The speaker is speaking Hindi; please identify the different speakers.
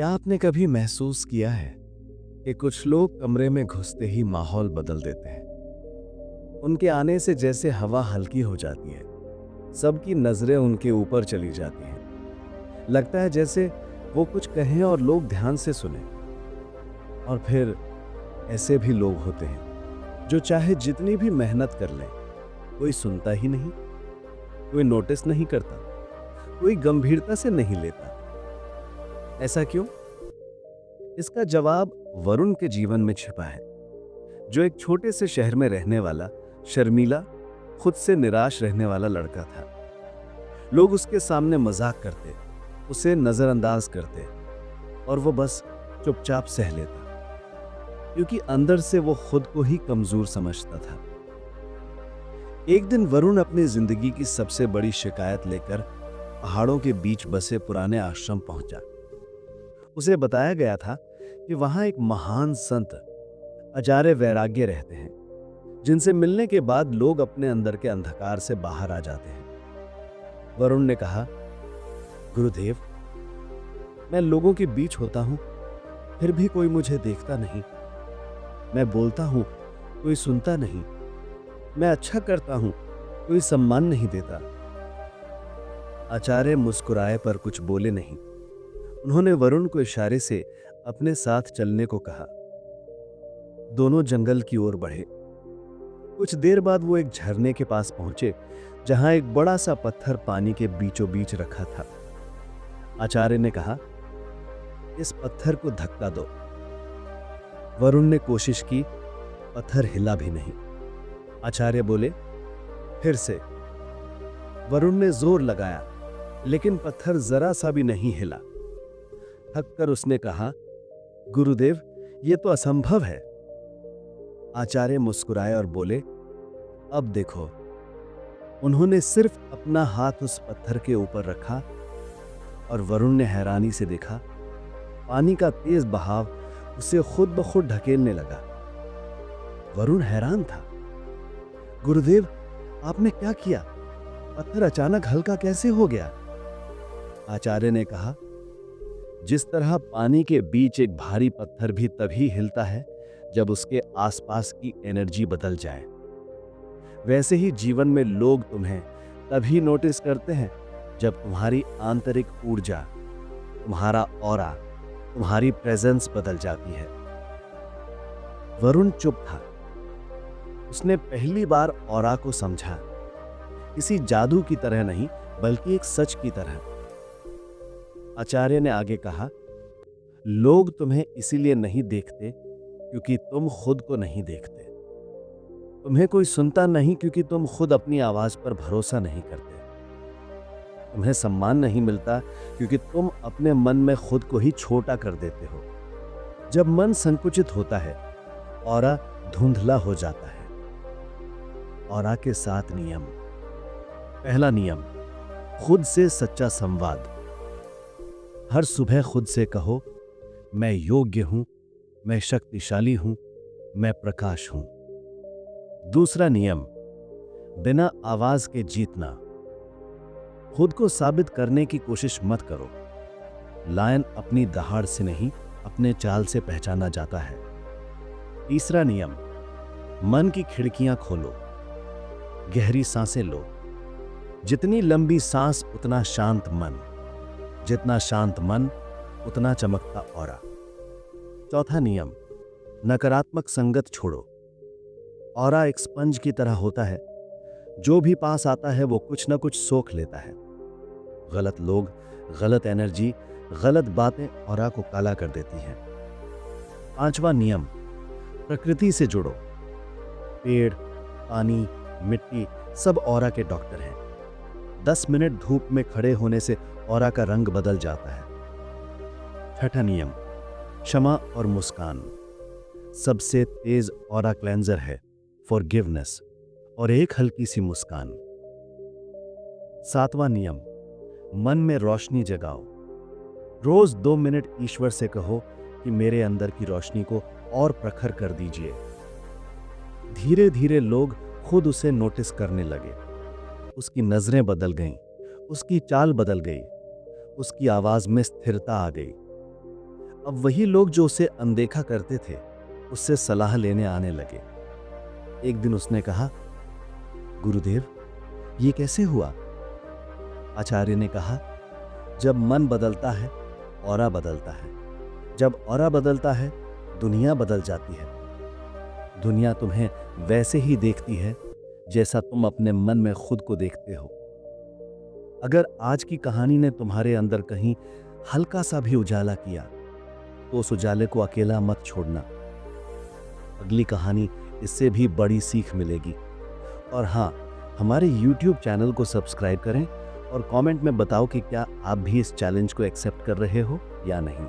Speaker 1: क्या आपने कभी महसूस किया है कि कुछ लोग कमरे में घुसते ही माहौल बदल देते हैं? उनके आने से जैसे हवा हल्की हो जाती है, सबकी नजरें उनके ऊपर चली जाती हैं। लगता है जैसे वो कुछ कहें और लोग ध्यान से सुने। और फिर ऐसे भी लोग होते हैं जो चाहे जितनी भी मेहनत कर लें, कोई सुनता ही नहीं, कोई नोटिस नहीं करता, कोई गंभीरता से नहीं लेता। ऐसा क्यों? इसका जवाब वरुण के जीवन में छिपा है, जो एक छोटे से शहर में रहने वाला शर्मीला, खुद से निराश रहने वाला लड़का था। लोग उसके सामने मजाक करते, उसे नजरअंदाज करते और वो बस चुपचाप सह लेता, क्योंकि अंदर से वो खुद को ही कमजोर समझता था। एक दिन वरुण अपनी जिंदगी की सबसे बड़ी शिकायत लेकर पहाड़ों के बीच बसे पुराने आश्रम पहुंचा। उसे बताया गया था कि वहां एक महान संत आचार्य वैराग्य रहते हैं, जिनसे मिलने के बाद लोग अपने अंदर के अंधकार से बाहर आ जाते हैं। वरुण ने कहा, गुरुदेव, मैं लोगों के बीच होता हूं, फिर भी कोई मुझे देखता नहीं। मैं बोलता हूं, कोई सुनता नहीं। मैं अच्छा करता हूं, कोई सम्मान नहीं देता। आचार्य मुस्कुराए पर कुछ बोले नहीं। उन्होंने वरुण को इशारे से अपने साथ चलने को कहा। दोनों जंगल की ओर बढ़े। कुछ देर बाद वो एक झरने के पास पहुंचे, जहां एक बड़ा सा पत्थर पानी के बीचों बीच रखा था। आचार्य ने कहा, इस पत्थर को धक्का दो। वरुण ने कोशिश की, पत्थर हिला भी नहीं। आचार्य बोले, फिर से। वरुण ने जोर लगाया, लेकिन पत्थर जरा सा भी नहीं हिला। थक कर उसने कहा, गुरुदेव, ये तो असंभव है। आचार्य मुस्कुराए और बोले, अब देखो। उन्होंने सिर्फ अपना हाथ उस पत्थर के ऊपर रखा और वरुण ने हैरानी से देखा, पानी का तेज बहाव उसे खुद ब खुद ढकेलने लगा। वरुण हैरान था। गुरुदेव, आपने क्या किया? पत्थर अचानक हल्का कैसे हो गया? आचार्य ने कहा, जिस तरह पानी के बीच एक भारी पत्थर भी तभी हिलता है जब उसके आसपास की एनर्जी बदल जाए, वैसे ही जीवन में लोग तुम्हें तभी नोटिस करते हैं जब तुम्हारी आंतरिक ऊर्जा, तुम्हारा ऑरा, तुम्हारी प्रेजेंस बदल जाती है। वरुण चुप था। उसने पहली बार ऑरा को समझा, किसी जादू की तरह नहीं, बल्कि एक सच की तरह। आचार्य ने आगे कहा, लोग तुम्हें इसीलिए नहीं देखते क्योंकि तुम खुद को नहीं देखते। तुम्हें कोई सुनता नहीं क्योंकि तुम खुद अपनी आवाज पर भरोसा नहीं करते। तुम्हें सम्मान नहीं मिलता क्योंकि तुम अपने मन में खुद को ही छोटा कर देते हो। जब मन संकुचित होता है, ऑरा धुंधला हो जाता है। ऑरा के 7 नियम। पहला नियम, खुद से सच्चा संवाद। हर सुबह खुद से कहो, मैं योग्य हूं, मैं शक्तिशाली हूं, मैं प्रकाश हूं। दूसरा नियम, बिना आवाज के जीतना। खुद को साबित करने की कोशिश मत करो। लायन अपनी दहाड़ से नहीं, अपने चाल से पहचाना जाता है। तीसरा नियम, मन की खिड़कियां खोलो, गहरी सांसें लो। जितनी लंबी सांस उतना शांत मन, जितना शांत मन उतना चमकता ऑरा। चौथा नियम, नकारात्मक संगत छोड़ो। ऑरा एक स्पंज की तरह होता है, जो भी पास आता है वो कुछ ना कुछ सोख लेता है। गलत लोग, गलत एनर्जी, गलत बातें ऑरा को काला कर देती हैं। पांचवा नियम, प्रकृति से जुड़ो। पेड़, पानी, मिट्टी सब ऑरा के डॉक्टर हैं। 10 मिनट धूप में खड़े होने से ऑरा का रंग बदल जाता है। छठा नियम, क्षमा और मुस्कान। सबसे तेज ऑरा क्लेंजर है फॉरगिवनेस और एक हल्की सी मुस्कान। सातवां नियम, मन में रोशनी जगाओ। रोज 2 मिनट ईश्वर से कहो कि मेरे अंदर की रोशनी को और प्रखर कर दीजिए। धीरे धीरे लोग खुद उसे नोटिस करने लगे। उसकी नजरें बदल गईं, उसकी चाल बदल गई, उसकी आवाज में स्थिरता आ गई। अब वही लोग जो उसे अनदेखा करते थे उससे सलाह लेने आने लगे। एक दिन उसने कहा, गुरुदेव, ये कैसे हुआ? आचार्य ने कहा, जब मन बदलता है ऑरा बदलता है। जब ऑरा बदलता है दुनिया बदल जाती है। दुनिया तुम्हें वैसे ही देखती है जैसा तुम अपने मन में खुद को देखते हो। अगर आज की कहानी ने तुम्हारे अंदर कहीं हल्का सा भी उजाला किया तो उस उजाले को अकेला मत छोड़ना। अगली कहानी इससे भी बड़ी सीख मिलेगी। और हाँ, हमारे YouTube चैनल को सब्सक्राइब करें और कमेंट में बताओ कि क्या आप भी इस चैलेंज को एक्सेप्ट कर रहे हो या नहीं।